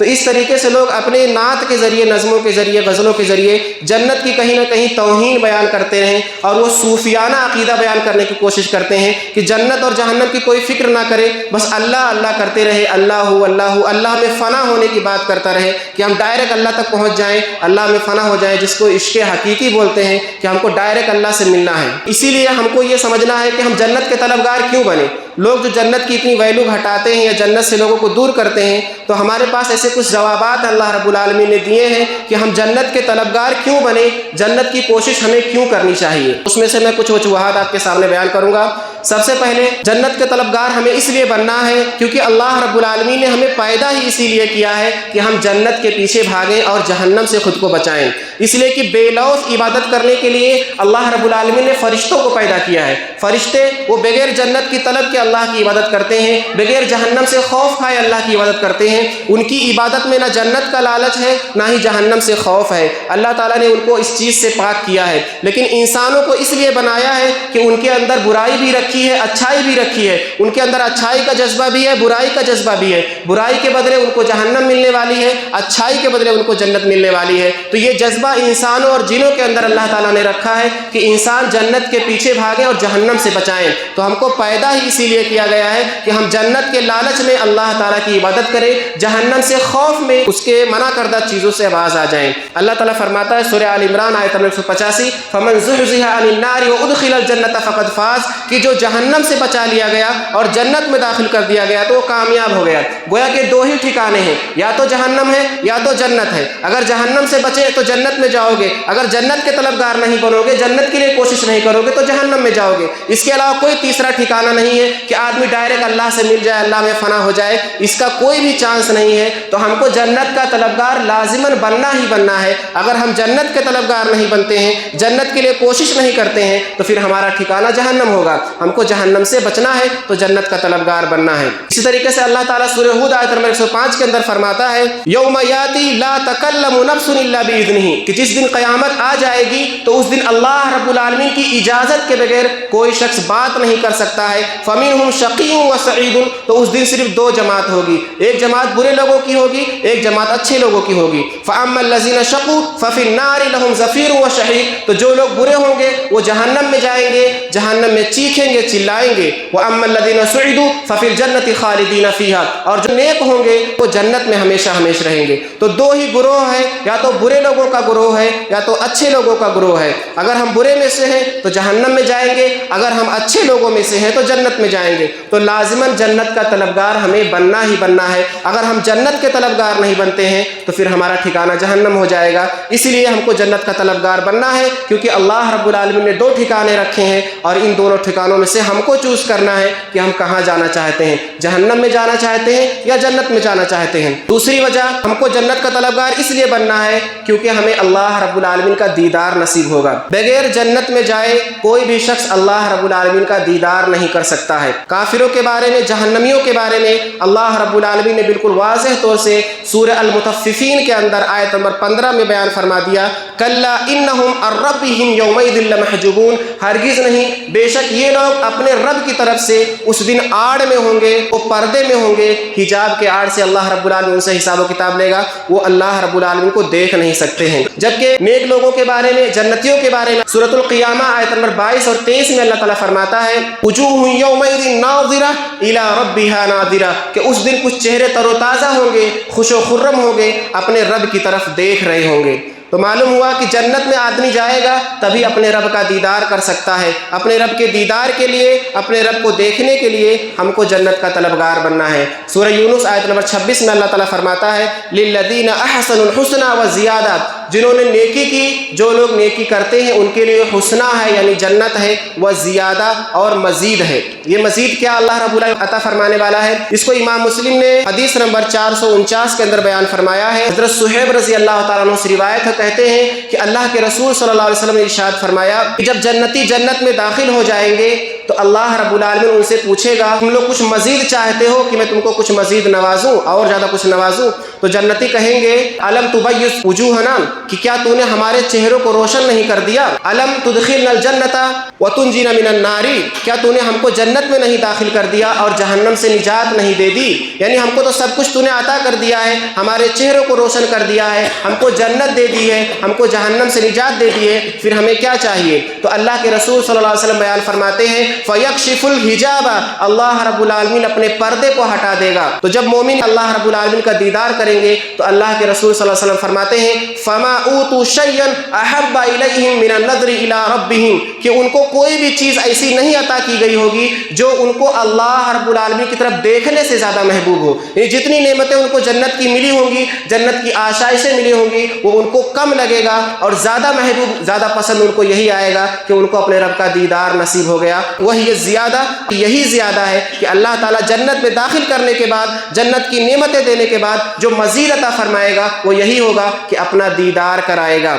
تو اس طریقے سے لوگ اپنے نعت کے ذریعے، نظموں کے ذریعے، غزلوں کے ذریعے جنت کی کہیں نہ کہیں توہین بیان کرتے ہیں، اور وہ صوفیانہ عقیدہ بیان کرنے کی کوشش کرتے ہیں کہ جنت اور جہنم کی کوئی فکر نہ کرے، بس اللہ اللہ کرتے رہے، اللہ اللہ اللہ میں فنا ہونے کی بات کرتا رہے کہ ہم ڈائریکٹ اللہ تک پہنچ جائیں، اللہ میں فنا ہو جائیں، جس کو عشق حقیقی بولتے ہیں کہ ہم کو ڈائریکٹ اللہ سے ملنا ہے۔ اسی لیے ہم کو یہ سمجھنا ہے کہ ہم جنت کے طلبگار کیوں بنے۔ لوگ جو جنت کی اتنی ویلو گھٹاتے ہیں یا جنت سے لوگوں کو دور کرتے ہیں، تو ہمارے پاس ایسے کچھ جوابات اللہ رب العالمین نے دیے ہیں کہ ہم جنت کے طلبگار کیوں بنے، جنت کی کوشش ہمیں کیوں کرنی چاہیے۔ اس میں سے میں کچھ وجوہات آپ کے سامنے بیان کروں گا۔ سب سے پہلے جنت کے طلبگار ہمیں اس لیے بننا ہے کیونکہ اللہ رب العالمین نے ہمیں پیدا ہی اسی لیے کیا ہے کہ ہم جنت کے پیچھے بھاگیں اور جہنم سے خود کو بچائیں۔ اس لیے کہ بے لوث عبادت کرنے کے لیے اللہ رب العالمین نے فرشتوں کو پیدا کیا ہے۔ فرشتے وہ بغیر جنت کی طلب کے اللہ کی عبادت کرتے ہیں، بغیر جہنم سے خوف کھائے اللہ کی عبادت کرتے ہیں۔ ان کی عبادت میں نہ جنت کا لالچ ہے نہ ہی جہنم سے خوف ہے، اللہ تعالیٰ نے ان کو اس چیز سے پاک کیا ہے۔ لیکن انسانوں کو اس لیے بنایا ہے کہ ان کے اندر برائی بھی رکھی ہے، اچھائی بھی رکھی ہے، ان کے اندر اچھائی کا جذبہ بھی ہے، برائی کا جذبہ بھی ہے۔ برائی کے بدلے ان کو جہنم ملنے والی ہے، اچھائی کے بدلے ان کو جنت ملنے والی ہے۔ تو یہ جذبہ انسانوں اور جنوں کے اندر اللہ تعالیٰ نے رکھا ہے کہ انسان جنت کے پیچھے بھاگیں اور جہنم سے بچائیں۔ تو ہم کو پیدا ہی اسی لیے کیا گیا ہے کہ ہم جنت کے لالچ میں اللہ تعالیٰ کی عبادت کریں، جہنم سے خوف میں اس کے منع کردہ چیزوں سے باز آ جائیں۔ اللہ تعالیٰ فرماتا ہے سورہ آل عمران آیت نمبر 185، فمن زحزح عن النار وادخل الجنة فقد فاز، کہ جو جہنم سے بچا لیا گیا اور جنت میں داخل کر دیا گیا تو وہ کامیاب ہو گیا۔ گویا کہ دو ہی ٹھکانے ہیں، یا تو جہنم ہے یا تو جنت ہے۔ اگر جہنم سے بچے تو جنت میں جاؤ گے، اگر جنت کے طلبگار نہیں بنو گے، جنت کے لیے کوشش نہیں کرو گے تو جہنم میں جاؤ گے۔ اس کے علاوہ کوئی تیسرا ٹھکانہ نہیں ہے کہ آدمی ڈائریکٹ اللہ سے مل جائے، اللہ میں فنا ہو جائے، اس کا کوئی بھی چانس نہیں ہے۔ تو ہم کو جنت کا طلبگار لازماً بننا ہی بننا ہے۔ اگر ہم جنت کے طلبگار نہیں بنتے ہیں، جنت کے لیے کوشش نہیں کرتے ہیں، تو پھر ہمارا ٹھکانہ جہنم ہوگا۔ ہم کو جہنم سے بچنا ہے تو جنت کا طلبگار بننا ہے۔ اسی طریقے سے اللہ تعالیٰ سورہ ہود آیت نمبر 105 کے اندر فرماتا ہے یوم یاتی لا تکلم نفس الا باذنہ، کہ جس دن قیامت آ جائے گی تو اس دن اللہ رب العالمین کی اجازت کے بغیر کوئی شخص بات نہیں کر سکتا ہے۔ فمنہم شقی و سعید، تو اس دن صرف دو جماعت ہوگی، ایک جماعت برے لوگوں کی ہوگی، ایک جماعت اچھے لوگوں کی ہوگی۔ فاما الذین شقوا ففی النار لهم زفیر و شہیق، تو جو لوگ برے ہوں گے وہ جہنم میں جائیں گے، جہنم میں چیخیں گے، چلائیں گے۔ واما الذین سعدوا ففی الجنۃ خالدین فیہا، اور جو نیک ہوں گے وہ جنت میں ہمیشہ ہمیشہ رہیں گے۔ تو دو ہی گروہ ہے، یا تو برے لوگوں کا گروہ ہے یا تو اچھے لوگوں کا گروہ ہے۔ اگر ہم برے میں سے ہیں تو جہنم میں جائیں گے، اگر ہم اچھے لوگوں میں سے ہیں تو جنت میں جائیں گے۔ تو لازماً جنت کا طلبگار ہمیں بننا ہی بننا ہے۔ اگر ہم جنت کے طلبگار نہیں بنتے ہیں تو پھر ہمارا ٹھکانہ جہنم ہو جائے گا۔ اسی لیے ہم کو جنت کا طلبگار بننا ہے، کیونکہ اللہ رب العالمین نے دو ٹھکانے رکھے ہیں اور ان دونوں ٹھکانوں میں سے ہم کو چوز کرنا ہے کہ ہم کہاں جانا چاہتے ہیں، جہنم میں جانا چاہتے ہیں یا جنت میں جانا چاہتے ہیں۔ دوسری وجہ ہم کو جنت کا طلبگار اس لیے بننا ہے کیونکہ ہمیں اللہ رب العالمین کا دیدار نصیب ہوگا۔ بغیر جنت میں جائے کوئی بھی شخص اللہ رب العالمین کا دیدار نہیں کر سکتا ہے۔ کافروں کے بارے میں، جہنمیوں کے بارے میں اللہ رب العالمین نے بالکل واضح طور سے سورہ المطففین کے اندر آیت نمبر 15 میں بیان فرما دیا، کلا انہم عن ربہم یومئذ لمحجوبون، ہرگز نہیں، بے شک یہ لوگ اپنے رب کی طرف سے اس دن آڑ میں ہوں گے، وہ پردے میں ہوں گے، حجاب کے آڑ سے اللہ رب العالمین ان سے حساب و کتاب لے گا، وہ اللہ رب العالمین کو دیکھ نہیں سکتے ہیں۔ جبکہ نیک لوگوں کے بارے میں، جنتیوں کے بارے میں سورۃ القیامہ آیت نمبر 22 اور 23 میں اللہ تعالیٰ فرماتا ہے وجوہ یومئذ ناظرہ الی ربہا ناظرہ، کہ اس دن کچھ چہرے تر و تازہ ہوں گے، خوش و خرم ہوں گے، اپنے رب کی طرف دیکھ رہے ہوں گے۔ تو معلوم ہوا کہ جنت میں آدمی جائے گا تبھی اپنے رب کا دیدار کر سکتا ہے۔ اپنے رب کے دیدار کے لیے، اپنے رب کو دیکھنے کے لیے ہم کو جنت کا طلبگار بننا ہے۔ سورہ یونس آیت نمبر 26 میں اللہ تعالیٰ فرماتا ہے للذین احسنوا الحسنى وزیادہ، جنہوں نے نیکی کی، جو لوگ نیکی کرتے ہیں ان کے لیے حسنہ ہے یعنی جنت ہے، وہ زیادہ اور مزید ہے۔ یہ مزید کیا اللہ رب العالمین عطا فرمانے والا ہے، اس کو امام مسلم نے حدیث نمبر 449 کے اندر بیان فرمایا ہے۔ حضرت صہیب رضی اللہ تعالیٰ عنہ سے روایت ہے، کہتے ہیں کہ اللہ کے رسول صلی اللہ علیہ وسلم نے ارشاد فرمایا کہ جب جنتی جنت میں داخل ہو جائیں گے تو اللہ رب العالمین ان سے پوچھے گا تم لوگ کچھ مزید چاہتے ہو کہ میں تم کو کچھ مزید نوازوں اور زیادہ کچھ نوازوں؟ تو جنتی کہیں گے علم تبیض وجوہنا، کہ کیا تو نے ہمارے چہروں کو روشن نہیں کر دیا، علم تدخلنا الجنت وتنجینا من النار، کیا تو نے ہم کو جنت میں نہیں داخل کر دیا اور جہنم سے نجات نہیں دے دی، یعنی ہم کو تو سب کچھ تو نے عطا کر دیا ہے، ہمارے چہروں کو روشن کر دیا ہے، ہم کو جنت دے دی ہے، ہم کو جہنم سے نجات دے دی ہے، پھر ہمیں کیا چاہیے؟ تو اللہ کے رسول صلی اللہ علیہ وسلم بیان فرماتے ہیں فیکشف الحجاب، اللہ رب العالمین اپنے پردے کو ہٹا دے گا۔ تو جب مومن اللہ رب العالمین کا دیدار کریں گے تو اللہ کے رسول صلی اللہ علیہ وسلم فرماتے ہیں فما اوتوا شیئا احب الیہم من النظر الی ربہم، کہ ان کو کوئی بھی چیز ایسی نہیں عطا کی گئی ہوگی جو ان کو اللہ رب العالمین کی طرف دیکھنے سے زیادہ محبوب ہو، یعنی جتنی نعمتیں ان کو جنت کی ملی ہوں گی، جنت کی آشائشیں ملی ہوں گی، وہ ان کو کم لگے گا اور زیادہ محبوب، زیادہ پسند ان کو یہی آئے گا کہ ان کو اپنے رب کا دیدار نصیب ہو گیا۔ وہی زیادہ، یہی زیادہ ہے کہ اللہ تعالیٰ جنت میں داخل کرنے کے بعد، جنت کی نعمتیں دینے کے بعد جو مزید عطا فرمائے گا وہ یہی ہوگا کہ اپنا دیدار کرائے گا۔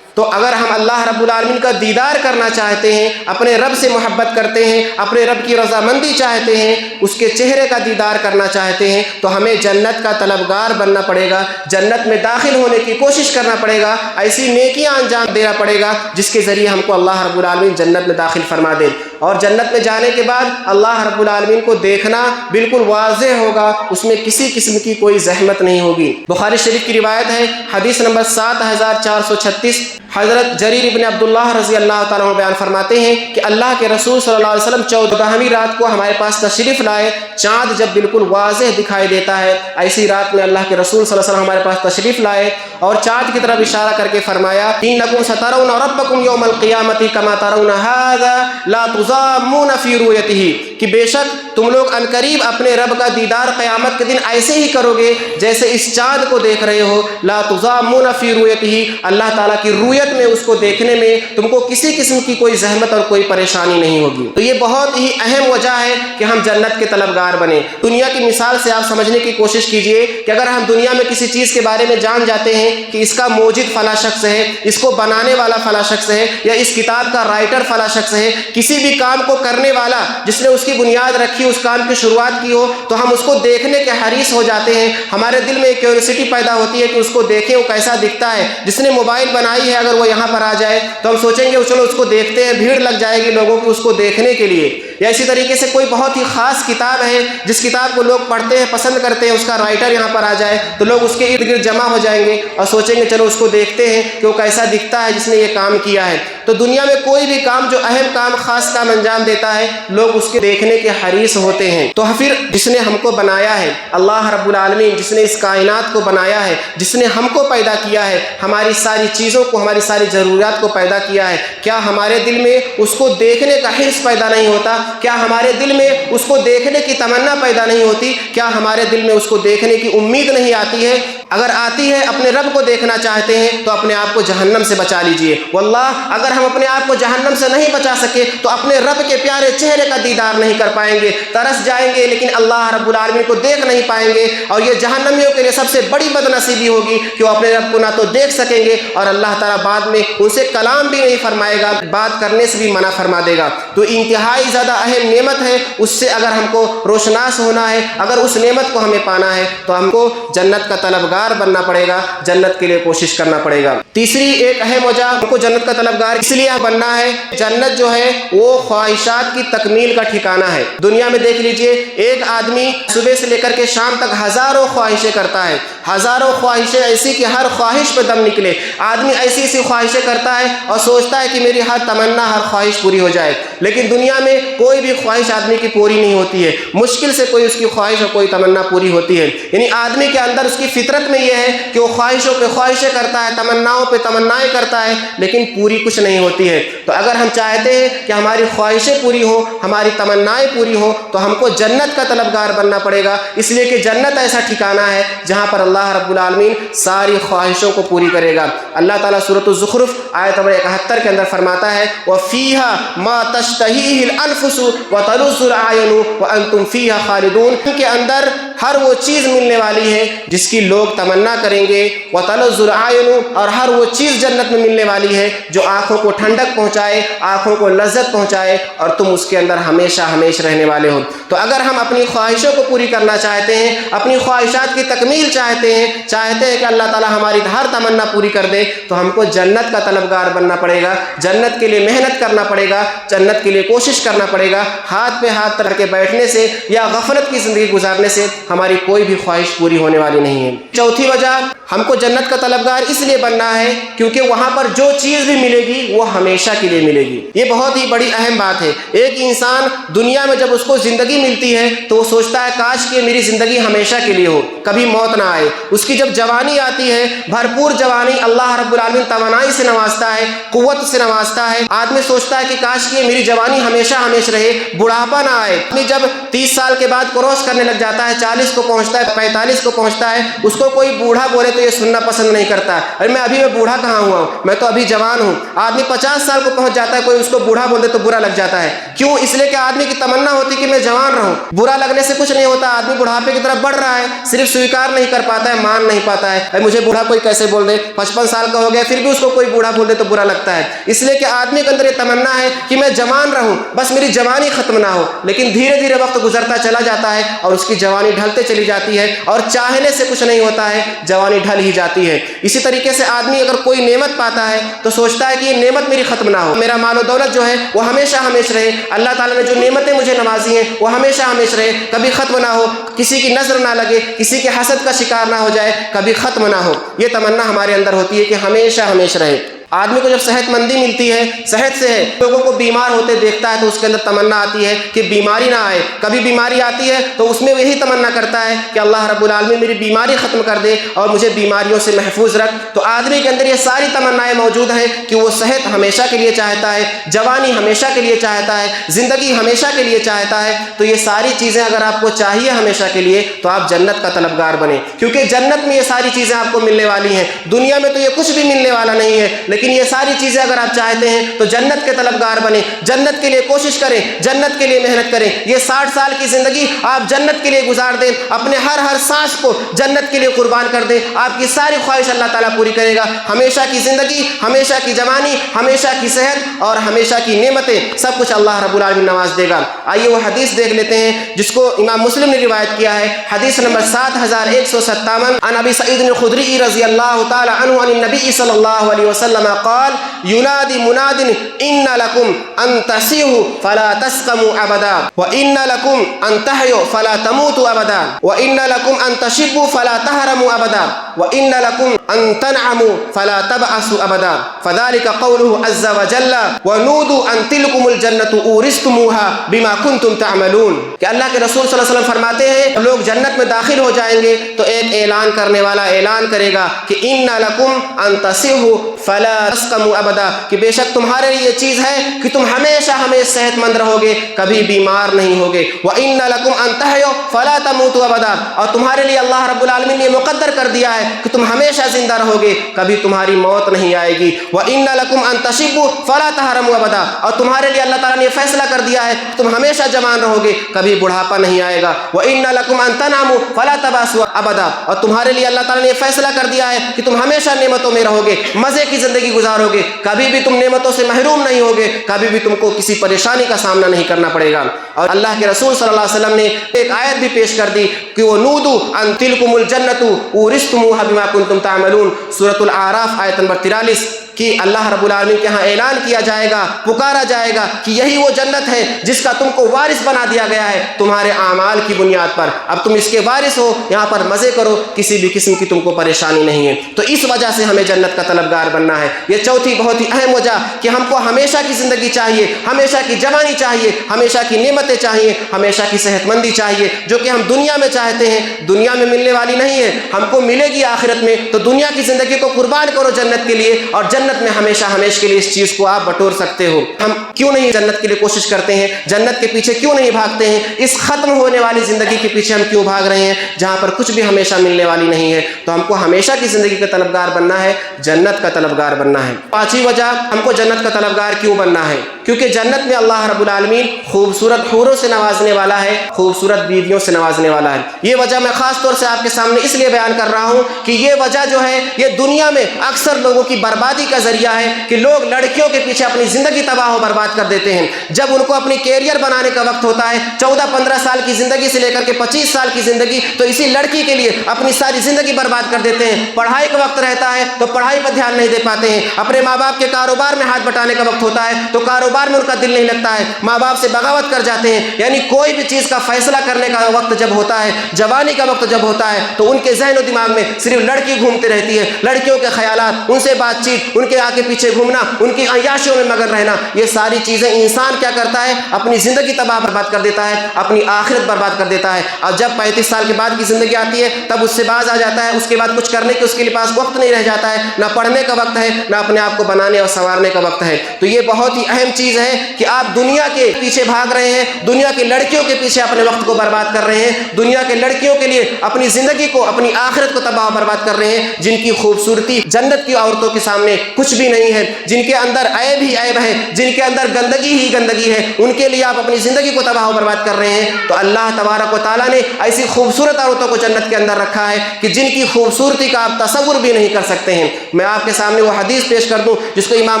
تو اگر ہم اللہ رب العالمین کا دیدار کرنا چاہتے ہیں، اپنے رب سے محبت کرتے ہیں، اپنے رب کی رضامندی چاہتے ہیں، اس کے چہرے کا دیدار کرنا چاہتے ہیں، تو ہمیں جنت کا طلبگار بننا پڑے گا، جنت میں داخل ہونے کی کوشش کرنا پڑے گا، ایسی نیکیاں انجام دینا پڑے گا جس کے ذریعے ہم کو اللہ رب العالمین جنت میں داخل فرما دے۔ اور جنت میں جانے کے بعد اللہ رب العالمین کو دیکھنا بالکل واضح ہوگا، اس میں کسی قسم کی کوئی زحمت نہیں ہوگی۔ بخاری شریف کی روایت ہے، حدیث نمبر 7436، حضرت جریر ابن عبداللہ رضی اللہ تعالیٰ عنہ بیان فرماتے ہیں کہ اللہ کے رسول صلی اللہ علیہ وسلم 14ویں رات کو ہمارے پاس تشریف لائے، چاند جب بالکل واضح دکھائی دیتا ہے، ایسی رات میں اللہ کے رسول صلی اللہ علیہ وسلم ہمارے پاس تشریف لائے اور چاند کی طرف اشارہ کر کے فرمایا انکم سترون ربکم یوم القیامۃ کما ترون ھذا لا تضامون فی رؤیتہ، کہ بے شک تم لوگ عنقریب اپنے رب کا دیدار قیامت کے دن ایسے ہی کرو گے جیسے اس چاند کو دیکھ رہے ہو، لا تضامون فی رؤیتہ، اللہ تعالیٰ کی رؤیت میں، اس کو دیکھنے میں تم کو کسی قسم کی کوئی زحمت اور کوئی پریشانی نہیں ہوگی۔ تو یہ بہت ہی اہم وجہ ہے کہ ہم جنت کے طلبگار بنیں۔ دنیا کی مثال سے آپ سمجھنے کی کوشش کیجئے کہ اگر ہم دنیا میں کسی چیز کے بارے میں جان جاتے ہیں کہ اس کا موجد فلاں شخص ہے، اس کو بنانے والا فلاں شخص ہے، یا اس کتاب کا رائٹر فلاں شخص ہے، کسی بھی کام کو کرنے والا جس نے اس کی بنیاد رکھی، اس کام کی شروعات کی ہو، تو ہم اس کو دیکھنے کے حریص ہو جاتے ہیں، ہمارے دل میں ایک کیوریوسٹی پیدا ہوتی ہے کہ اس کو دیکھیں وہ کیسا دکھتا ہے۔ جس نے موبائل بنائی ہے اگر وہ یہاں پر آ جائے تو ہم سوچیں گے چلو اس کو دیکھتے ہیں، بھیڑ لگ جائے گی لوگوں کی اس کو دیکھنے کے لیے۔ یا اسی طریقے سے کوئی بہت ہی خاص کتاب ہے جس کتاب کو لوگ پڑھتے ہیں، پسند کرتے ہیں، اس کا رائٹر یہاں پر آ جائے تو لوگ اس کے ارد گرد جمع ہو جائیں گے اور سوچیں گے چلو اس کو دیکھتے ہیں کہ وہ کیسا دکھتا ہے جس نے یہ کام کیا ہے۔ تو دنیا میں کوئی بھی کام جو اہم کام، خاص کام انجام دیتا ہے، لوگ اس کے دیکھنے کے حریص ہوتے ہیں۔ تو پھر جس نے ہم کو بنایا ہے، اللہ رب العالمین جس نے اس کائنات کو بنایا ہے، جس نے ہم کو پیدا کیا ہے، ہماری ساری چیزوں کو، ہماری ساری ضروریات کو پیدا کیا ہے، کیا ہمارے دل میں اس کو دیکھنے کا حرص پیدا نہیں ہوتا؟ کیا ہمارے دل میں اس کو دیکھنے کی تمنا پیدا نہیں ہوتی؟ کیا ہمارے دل میں اس کو دیکھنے کی امید نہیں آتی ہے؟ اگر آتی ہے، اپنے رب کو دیکھنا چاہتے ہیں تو اپنے آپ کو جہنم سے بچا لیجئے۔ واللہ اگر ہم اپنے آپ کو جہنم سے نہیں بچا سکے تو اپنے رب کے پیارے چہرے کا دیدار نہیں کر پائیں گے، ترس جائیں گے لیکن اللہ رب العالمین کو دیکھ نہیں پائیں گے، اور یہ جہنمیوں کے لیے سب سے بڑی بد نصیبی ہوگی کہ وہ اپنے رب کو نہ تو دیکھ سکیں گے اور اللہ تعالیٰ بعد میں ان سے کلام بھی نہیں فرمائے گا، بات کرنے سے بھی منع فرما دے گا۔ تو انتہائی زیادہ اہم نعمت ہے، اس سے اگر ہم کو روشناس ہونا ہے، اگر اس نعمت کو ہمیں پانا ہے تو ہم کو جنت کا طلبگار بننا پڑے گا، جنت کے لیے کوشش کرنا پڑے گا۔ تیسری ایک اہم وجہ ہم کو جنت کا طلبگار اس لیے بننا ہے، جنت جو ہے وہ خواہشات کی تکمیل کا ٹھکانہ ہے۔ دنیا میں دیکھ لیجئے، ایک آدمی صبح سے لے کر کے شام تک ہزاروں خواہشیں کرتا ہے، ہزاروں خواہشیں ایسی کہ ہر خواہش پہ دم نکلے۔ آدمی ایسی ایسی خواہشیں کرتا ہے اور سوچتا ہے کہ میری ہر تمنا، ہر خواہش پوری ہو جائے، لیکن دنیا میں کوئی بھی خواہش آدمی کی پوری نہیں ہوتی ہے، مشکل سے کوئی اس کی خواہش اور کوئی تمنا پوری ہوتی ہے۔ یعنی آدمی کے اندر اس کی فطرت میں یہ ہے کہ وہ خواہشوں پہ خواہشیں کرتا ہے، تمناؤں پہ تمنائیں کرتا ہے، لیکن پوری کچھ نہیں ہوتی ہے۔ تو اگر ہم چاہتے ہیں کہ ہماری خواہشیں پوری ہوں، ہماری تمنائیں پوری ہوں، تو ہم کو جنت کا طلبگار بننا پڑے گا، اس لیے کہ جنت ایسا ٹھکانہ ہے جہاں پر اللہ رب العالمین ساری خواہشوں کو پوری کرے گا۔ اللہ تعالیٰ سورۃ الزخرف آیت نمبر 71 کے اندر فرماتا ہے وَفِيهَا مَا تَشْتَهِيهِ الْأَنفُسُ وَتَلُذُّ الْأَعْيُنُ وَأَنْتُمْ فِيهَا خَالِدُونَ، ان کے اندر ہر وہ چیز ملنے والی ہے جس کی لوگ تمنا کریں گے، وَتَلَذُّ الْأَعْيُنُ، اور ہر وہ چیز جنت میں ملنے والی ہے جو آنکھوں کو ٹھنڈک پہنچائے، آنکھوں کو لذت پہنچائے، اور تم اس کے اندر ہمیشہ ہمیشہ رہنے والے ہو۔ تو اگر ہم اپنی خواہشوں کو پوری کرنا چاہتے ہیں، اپنی خواہشات کی تکمیل چاہتے ہیں کہ اللہ تعالی ہماری ہر تمنا پوری کر دے، تو ہم کو جنت کا طلبگار بننا پڑے گا، جنت کے لیے محنت کرنا پڑے گا، جنت کے لیے کوشش کرنا پڑے گا۔ ہاتھ پہ ہاتھ رکھ کے بیٹھنے سے یا غفلت کی زندگی گزارنے سے ہماری کوئی بھی خواہش پوری ہونے والی نہیں ہے۔ چوتھی وجہ، ہم کو جنت کا طلبگار اس لیے بننا ہے کیونکہ وہاں پر جو چیز بھی ملے گی وہ ہمیشہ کے لیے ملے گی۔ یہ بہت ہی بڑی اہم بات ہے۔ ایک انسان دنیا میں جب اس کو زندگی ملتی ہے تو وہ سوچتا ہے کاش کہ میری زندگی ہمیشہ کے لیے ہو، کبھی موت نہ آئے۔ اس کی جب جوانی آتی ہے، بھرپور جوانی، اللہ رب العالمین توانائی سے نوازتا ہے، قوت سے نوازتا ہے، آدمی سوچتا ہے کہ کاش کہ میری جوانی ہمیشہ ہمیشہ رہے، بڑھاپا نہ آئے۔ آدمی جب 30 سال کے بعد کراس کرنے لگ جاتا ہے، 40 کو پہنچتا ہے، 45 کو پہنچتا ہے، اس کو کوئی بوڑھا بولے تو یہ سننا پسند نہیں کرتا، ارے میں بوڑھا کہاں ہوا ہوں، میں تو ابھی جوان ہوں۔ آدمی 50 سال کو پہنچ جاتا ہے، کوئی اس کو بوڑھا بول دے تو برا لگ جاتا ہے۔ کیوں؟ اس لیے کہ آدمی کی تمنا ہوتی کہ میں جوان رہوں۔ برا لگنے سے کچھ نہیں ہوتا، آدمی بڑھاپے کی طرف بڑھ رہا ہے، صرف سویکار نہیں کر پاتا ہے، مان نہیں پاتا ہے، مجھے بوڑھا کوئی کیسے بول دے، 55 سال کا ہو گیا پھر بھی اس کو کوئی بوڑھا بول دے تو برا لگتا ہے۔ اس لیے کہ آدمی کے اندر یہ تمنا ہے کہ میں جوان رہوں، بس میری جوانی ختم نہ ہو۔ لیکن دھیرے دھیرے وقت گزرتا چلا جاتا ہے اور اس کی جوانی ڈھلتے چلی جاتی ہے، اور چاہنے سے کچھ نہیں ہوتا ہے، جوانی ڈھل ہی جاتی ہے۔ اسی طریقے سے آدمی اگر کوئی نعمت پاتا ہے تو سوچتا ہے کہ یہ نعمت میری ختم نہ ہو، میرا مال و دولت جو ہے وہ ہمیشہ ہمیشہ رہے، اللہ تعالیٰ نے جو نعمتیں مجھے نوازی ہیں وہ ہمیشہ ہمیشہ رہے، کبھی ختم نہ ہو، کسی کی نظر نہ لگے، کسی کے حسد کا شکار نہ ہو جائے، کبھی ختم نہ ہو۔ یہ تمنا ہمارے اندر ہوتی ہے کہ ہمیشہ ہمیشہ رہے۔ آدمی کو جب صحت مندی ملتی ہے، صحت سے ہے، لوگوں کو بیمار ہوتے دیکھتا ہے تو اس کے اندر تمنا آتی ہے کہ بیماری نہ آئے۔ کبھی بیماری آتی ہے تو اس میں یہی تمنا کرتا ہے کہ اللہ رب العالمین میری بیماری ختم کر دے اور مجھے بیماریوں سے محفوظ رکھ۔ تو آدمی کے اندر یہ ساری تمنائیں موجود ہیں کہ وہ صحت ہمیشہ کے لیے چاہتا ہے، جوانی ہمیشہ کے لیے چاہتا ہے، زندگی ہمیشہ کے لیے چاہتا ہے۔ تو یہ ساری چیزیں اگر آپ کو چاہیے ہمیشہ کے لیے تو آپ جنت کا طلبگار بنیں، کیونکہ جنت میں یہ ساری چیزیں آپ کو ملنے والی ہیں۔ دنیا میں تو یہ کچھ بھی ملنے والا نہیں ہے، لیکن یہ ساری چیزیں اگر آپ چاہتے ہیں تو جنت کے طلبگار بنیں، جنت کے لیے کوشش کریں، جنت کے لیے محنت کریں۔ یہ 60 سال کی زندگی آپ جنت کے لیے گزار دیں، اپنے ہر سانس کو جنت کے لیے قربان کر دیں، آپ کی ساری خواہش اللہ تعالیٰ پوری کرے گا۔ ہمیشہ کی زندگی، ہمیشہ کی جوانی، ہمیشہ کی صحت اور ہمیشہ کی نعمتیں، سب کچھ اللہ رب العالمین نواز دے گا۔ آئیے وہ حدیث دیکھ لیتے ہیں جس کو امام مسلم نے روایت کیا ہے، حدیث نمبر 7157 عن ابی سعید الخدری رضی اللہ تعالی عنہ عن النبی صلی اللہ علیہ وسلم قال ينادي مناد ان لكم ان تحيوا فلا تسقموا ابدا وان لكم ان تحيوا فلا تموتوا ابدا وان لكم ان تشبوا فلا تهرموا ابدا وان لكم ان تنعموا فلا تبعثوا ابدا فذلك قوله عز وجل ونودوا ان تلكم الجنه اورثتموها بما كنتم تعملون۔ کہ اللہ کے رسول صلی اللہ علیہ وسلم فرماتے ہیں لوگ جنت میں داخل ہو جائیں گے تو ایک اعلان کرنے والا اعلان کرے گا کہ ان لکم ان تصحوا فلا تسقموا ابدا، کہ بے شک تمہارے لیے یہ چیز ہے کہ تم ہمیشہ ہمیشہ صحت مند رہو گے، کبھی بیمار نہیں ہوگے۔ وان لکم ان تحیوا فلا تموتوا ابدا، اور تمہارے لیے اللہ رب العالمین نے مقدر کر دیا ہے کہ تم ہمیشہ زندہ رہو گے، کبھی تمہاری موت نہیں آئے گی۔ وان لکم ان تشبوا فلا تحرموا ابدا، اور تمہارے لیے اللہ تعالیٰ نے یہ فیصلہ کر دیا ہے کہ تم ہمیشہ جوان رہو گے، کبھی بڑھاپا نہیں آئے گا۔ وان لکم ان تنعموا فلا تباسوا ابدا، اور تمہارے لیے اللہ تعالیٰ نے یہ فیصلہ کر دیا ہے کہ تم ہمیشہ نعمتوں میں رہو گے، مزے کی زندگی گزارو گے، کبھی بھی تم نعمتوں سے محروم نہیں ہوگے، کبھی بھی تم کو کسی پریشانی کا سامنا نہیں کرنا پڑے گا۔ اور اللہ کے رسول صلی اللہ علیہ وسلم نے ایک آیت بھی پیش کر دی کہ وہ نودو ان تلکم الجنت اورثتموها بما کنتم تعملون، سورۃ الاعراف آیت نمبر 43، کہ اللہ رب العالمین کے ہاں اعلان کیا جائے گا، پکارا جائے گا کہ یہی وہ جنت ہے جس کا تم کو وارث بنا دیا گیا ہے تمہارے اعمال کی بنیاد پر، اب تم اس کے وارث ہو، یہاں پر مزے کرو، کسی بھی قسم کی تم کو پریشانی نہیں ہے۔ تو اس وجہ سے ہمیں جنت کا طلبگار بننا ہے۔ یہ چوتھی بہت ہی اہم وجہ کہ ہم کو ہمیشہ کی زندگی چاہیے، ہمیشہ کی جوانی چاہیے، ہمیشہ کی نعمتیں چاہیے، ہمیشہ کی صحت مندی چاہیے، جو کہ ہم دنیا میں چاہتے ہیں، دنیا میں ملنے والی نہیں ہے، ہم کو ملے گی آخرت میں۔ تو دنیا کی زندگی کو قربان کرو جنت کے لیے، اور جنت میں ہمیشہ ہمیشہ کے لیے اس چیز کو آپ بٹور سکتے ہو۔ ہم کیوں نہیں جنت کے لیے کوشش کرتے ہیں، جنت کے پیچھے کیوں نہیں بھاگتے ہیں، اس ختم ہونے والی زندگی کے پیچھے ہم کیوں بھاگ رہے ہیں جہاں پر کچھ بھی ہمیشہ ملنے والی نہیں ہے۔ تو ہم کو ہمیشہ کی زندگی کا طلبگار بننا ہے، جنت کا طلبگار بننا ہے۔ پانچویں وجہ ہم کو جنت کا طلبگار کیوں بننا ہے، کیونکہ جنت میں اللہ رب العالمین خوبصورت حوروں سے نوازنے والا ہے، خوبصورت بیویوں سے نوازنے والا ہے۔ یہ وجہ میں خاص طور سے آپ کے سامنے اس لیے بیان کر رہا ہوں کہ یہ وجہ جو ہے یہ دنیا میں اکثر لوگوں کی بربادی کا ذریعہ ہے کہ لوگ لڑکیوں کے پیچھے اپنی زندگی تباہ و برباد کر دیتے ہیں۔ جب ان کو اپنی کیریئر بنانے کا وقت ہوتا ہے، 14-15 سال کی زندگی سے لے کر کے 25 سال کی زندگی، تو اسی لڑکی کے لیے اپنی ساری زندگی برباد کر دیتے ہیں۔ پڑھائی کا وقت رہتا ہے تو پڑھائی پر دھیان نہیں دے پاتے ہیں، اپنے ماں باپ کے کاروبار میں ہاتھ بٹانے کا وقت ہوتا ہے تو کاروبار میں ان کا دل نہیں لگتا ہے، ماں باپ سے بغاوت کر جاتے ہیں۔ یعنی کوئی بھی چیز کا فیصلہ کرنے کا وقت جب ہوتا ہے، جوانی کا وقت جب ہوتا ہے، تو ان کے ذہن و دماغ میں صرف لڑکی گھومتی رہتی ہے، لڑکیوں کے خیالات، ان سے بات چیت، ان کے آگے پیچھے گھومنا، ان کی عیاشیوں میں مگن رہنا، یہ ساری چیزیں انسان کیا کرتا ہے؟ اپنی زندگی تباہ برباد کر دیتا ہے، اپنی آخرت برباد کر دیتا ہے۔ اور جب 35 سال کے بعد کی زندگی آتی ہے تب اس سے باز آ جاتا ہے، اس کے بعد کچھ کرنے کے اس کے پاس وقت نہیں رہ جاتا ہے، نہ پڑھنے کا وقت ہے، نہ اپنے آپ کو بنانے اور سنوارنے کا وقت ہے۔ تو یہ بہت ہی اہم چیز ہے کہ آپ دنیا کے پیچھے بھاگ رہے ہیں، دنیا کی لڑکیوں کے پیچھے اپنے وقت کو برباد کر رہے ہیں، دنیا کے لڑکیوں کے لیے اپنی زندگی کو، اپنی آخرت کو تباہ برباد کر رہے ہیں، جن کی خوبصورتی جنت کی عورتوں کے سامنے کچھ بھی نہیں ہے، جن کے اندر عیب ہی عیب ہے، جن کے اندر گندگی ہی گندگی ہے، ان کے لیے آپ اپنی زندگی کو تباہ و برباد کر رہے ہیں۔ تو اللہ تبارک و تعالیٰ نے ایسی خوبصورت عورتوں کو جنت کے اندر رکھا ہے کہ جن کی خوبصورتی کا آپ تصور بھی نہیں کر سکتے ہیں۔ میں آپ کے سامنے وہ حدیث پیش کر دوں جس کو امام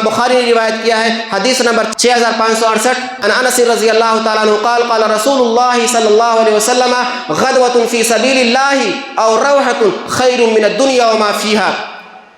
بخاری نے روایت کیا ہے، حدیث نمبر 6568، عن انس رضی اللہ تعالیٰ عنہ قال قال رسول اللہ صلی اللہ علیہ وسلم غدوۃ فی سبیل اللہ او روحۃ خیر من الدنیا وما فیہا،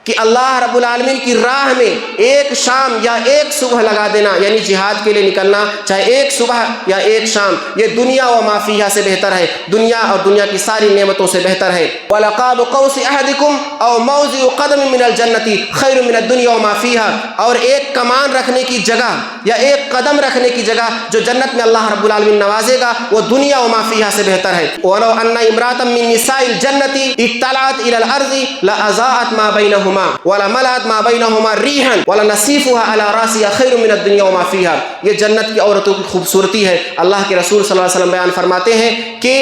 کہ اللہ رب العالمین کی راہ میں ایک شام یا ایک صبح لگا دینا، یعنی جہاد کے لیے نکلنا، چاہے ایک صبح یا ایک شام، یہ دنیا و ما فیہا سے بہتر ہے، دنیا اور دنیا کی ساری نعمتوں سے بہتر ہے۔ وَلَقَابُ قَوْسِ أَحَدِكُمْ أَوْ مَوْضِعُ قَدَمٍ مِّنَ الْجَنَّةِ خَيْرٌ مِّنَ الدُّنْيَا وَمَا فِيهَا، اور ایک کمان رکھنے کی جگہ یا ایک قدم رکھنے کی جگہ جو جنت میں اللہ رب العالمین نوازے گا وہ دنیا و ما فیہا سے بہتر ہے۔ وَلَوْ أَنَّ امْرَأَةً مِّن نِّسَاءِ الْجَنَّةِ اطَّلَعَتْ إِلَى الْأَرْضِ لَأَضَاءَتْ مَا بَيْنَهُمَا وَلَمَلَأَتْ مَا بَيْنَهُمَا رِيحًا وَلَنَصِيفُهَا عَلَى رَأْسِهَا خَيْرٌ مِّنَ الدُّنْيَا وَمَا فِيهَا۔ یہ جنت کی عورتوں کی خوبصورتی ہے۔ اللہ کے رسول صلی اللہ علیہ وسلم بیان فرماتے ہیں کہ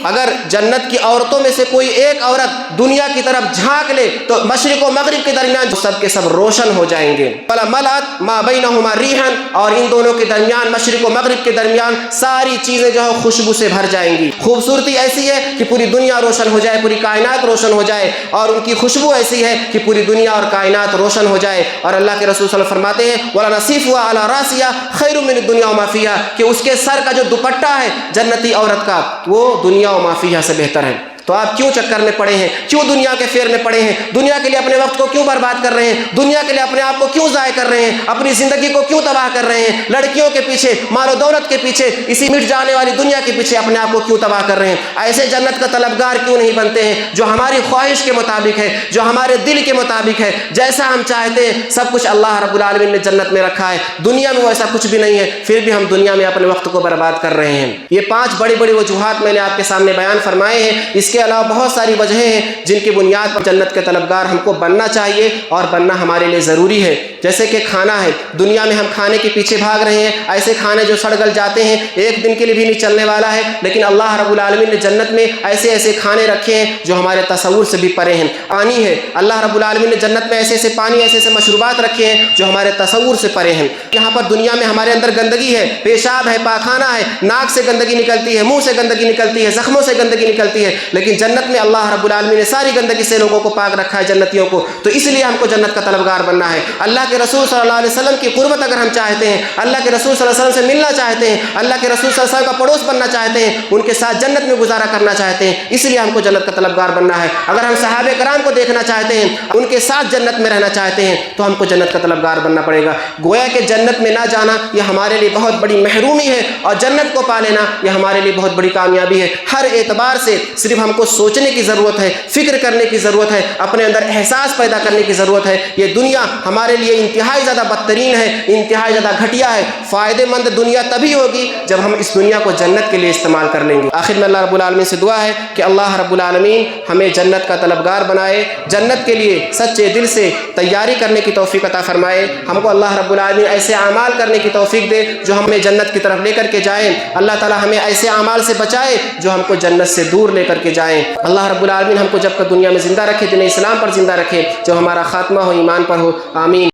اگر جنت کی عورتوں میں سے کوئی ایک عورت دنیا کی طرف جھانک لے تو مشرق و مغرب کے درمیان سب کے سب روشن ہو جائیں گے۔ وَلَمَلَأَتْ مَا بَيْنَهُمَا رِيحًا، اور ان دونوں کے درمیان، مشرق و مغرب کے درمیان ساری چیزیں جو ہے خوشبو سے بھر جائیں گی۔ خوبصورتی ایسی ہے کہ پوری دنیا روشن ہو جائے، پوری کائنات روشن ہو جائے، اور ان کی خوشبو ایسی ہے کہ پوری دنیا اور کائنات روشن ہو جائے۔ اور اللہ کے رسول صلی اللہ علیہ وسلم فرماتے ہیں وَلَنَصِيفُهَا عَلَى رَأْسِهَا خَيْرٌ مِّنَ الدُّنْيَا وَمَا فِيهَا، کہ اس کے سر کا جو دوپٹہ ہے جنتی عورت کا وہ دنیا و ما فیہا سے بہتر ہے۔ تو آپ کیوں چکر میں پڑے ہیں؟ کیوں دنیا کے فیر میں پڑے ہیں؟ دنیا کے لیے اپنے وقت کو کیوں برباد کر رہے ہیں؟ دنیا کے لیے اپنے آپ کو کیوں ضائع کر رہے ہیں؟ اپنی زندگی کو کیوں تباہ کر رہے ہیں؟ لڑکیوں کے پیچھے، مال و دولت کے پیچھے، اسی مٹ جانے والی دنیا کے پیچھے اپنے آپ کو کیوں تباہ کر رہے ہیں؟ ایسے جنت کا طلبگار کیوں نہیں بنتے ہیں جو ہماری خواہش کے مطابق ہے، جو ہمارے دل کے مطابق ہے، جیسا ہم چاہتے ہیں سب کچھ اللہ رب العالمین نے جنت میں رکھا ہے۔ دنیا میں ویسا کچھ بھی نہیں ہے، پھر بھی ہم دنیا میں اپنے وقت کو برباد کر رہے ہیں۔ یہ 5 بڑی بڑی وجوہات میں نے آپ کے سامنے بیان فرمائے ہیں۔ اس کے علاوہ بہت ساری وجہیں ہیں جن کی بنیاد پر جنت کے طلبگار ہم کو بننا چاہیے اور بننا ہمارے لیے ضروری ہے۔ جیسے کہ کھانا ہے، دنیا میں ہم کھانے کے پیچھے بھاگ رہے ہیں، ایسے کھانے جو سڑ گل جاتے ہیں، ایک دن کے لیے بھی نہیں چلنے والا ہے، لیکن اللہ رب العالمین نے جنت میں ایسے ایسے کھانے رکھے ہیں جو ہمارے تصور سے بھی پرے ہیں۔ پانی ہے، اللہ رب العالمین نے جنت میں ایسے ایسے پانی، ایسے ایسے مشروبات رکھے ہیں جو ہمارے تصور سے پرے ہیں۔ یہاں پر دنیا میں ہمارے اندر گندگی ہے، پیشاب ہے، پاخانہ ہے، ناک سے گندگی نکلتی ہے، منہ سے گندگی نکلتی ہے، زخموں سے گندگی نکلتی ہے، لیکن جنت میں اللہ رب العالمین نے ساری گندگی سے لوگوں کو پاک رکھا ہے، جنتیوں کو۔ تو اس لیے ہم کو جنت کا طلبگار بننا ہے۔ اللہ کے رسول صلی اللہ علیہ وسلم کی قربت اگر ہم چاہتے ہیں، اللہ کے رسول صلی اللہ علیہ وسلم سے ملنا چاہتے ہیں، اللہ کے رسول صلی اللہ علیہ وسلم کا پڑوس بننا چاہتے ہیں، ان کے ساتھ جنت میں گزارا کرنا چاہتے ہیں، اس لیے ہم کو جنت کا طلبگار بننا ہے۔ اگر ہم صحابہ کرام کو دیکھنا چاہتے ہیں، ان کے ساتھ جنت میں رہنا چاہتے ہیں، تو ہم کو جنت کا طلبگار بننا پڑے گا۔ گویا کہ جنت میں نہ جانا یہ ہمارے لیے بہت بڑی محرومی ہے، اور جنت کو پا لینا یہ ہمارے لیے بہت بڑی کامیابی ہے۔ ہر اعتبار سے صرف ہم کو سوچنے کی ضرورت ہے، فکر کرنے کی ضرورت ہے، اپنے اندر احساس پیدا کرنے کی ضرورت ہے۔ یہ دنیا ہمارے لیے انتہائی زیادہ بدترین ہے، انتہائی زیادہ گھٹیا ہے۔ فائدے مند دنیا تبھی ہوگی جب ہم اس دنیا کو جنت کے لیے استعمال کر لیں گے۔ آخر میں اللہ رب العالمین سے دعا ہے کہ اللہ رب العالمین ہمیں جنت کا طلبگار بنائے، جنت کے لیے سچے دل سے تیاری کرنے کی توفیق عطا فرمائے۔ ہم کو اللہ رب العالمین ایسے اعمال کرنے کی توفیق دے جو ہمیں جنت کی طرف لے کر کے جائیں۔ اللہ تعالی ہمیں ایسے اعمال سے بچائے جو ہم کو جنت سے دور لے کر کے جائیں۔ اللہ رب العالمین ہم کو جب تک دنیا میں زندہ رکھے، دین اسلام پر زندہ رکھے، جو ہمارا خاتمہ ہو ایمان پر ہو۔ آمین۔